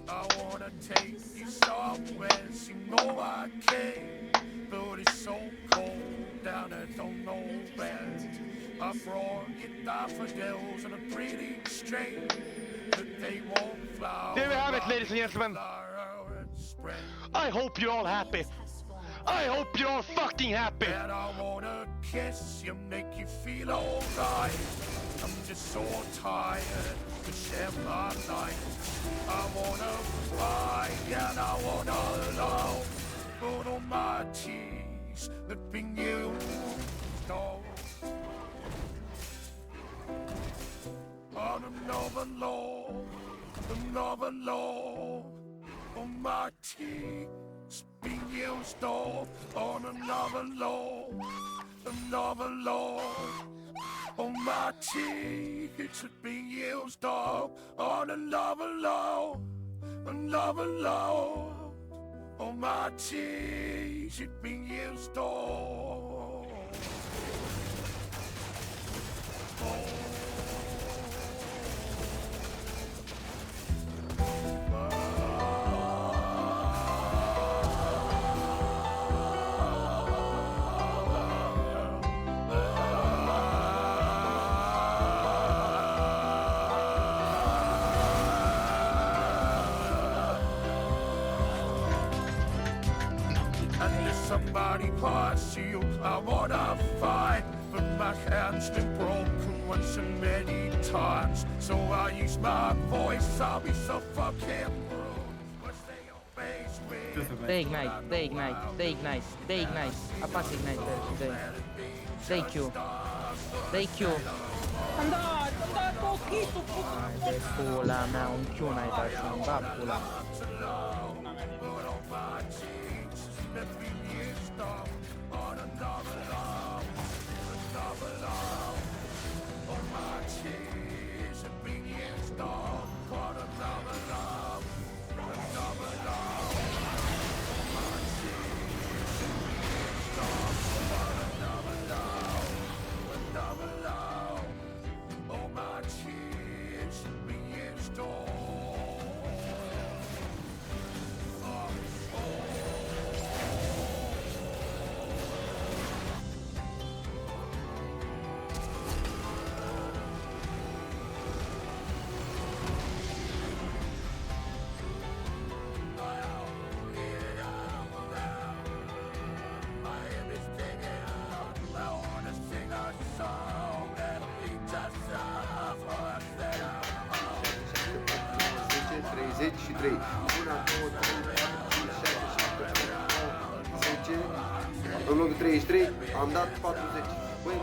I wanna take you somewhere, you know I can. But it's so cold down there, don't know where. I brought you daffodils and a pretty string, but they won't flower. There we have it, ladies and gentlemen. I hope you're all happy. I hope you're all fucking happy. And I wanna kiss you, make you feel alright. I'm just so tired to share my life. I wanna cry and I wanna love, but all my tears have been used all on another love, all my tears been used all on another love. Oh, my tears have been used all on another love. Oh, my tears have been used all. Somebody pass you, I wanna fight, but my hand's been broken once and many times. So I use my voice, I'll be so fucking rude. They ignite. Apaga ignite today. Thank you. Andate, pochino. Ai, pula, mea, un chiuna ai taci, va pula. Și 3. 1, 2, 3, 4, 5, 6, 7, 8, 9, 10. În loc de 33 am dat 40. Băi,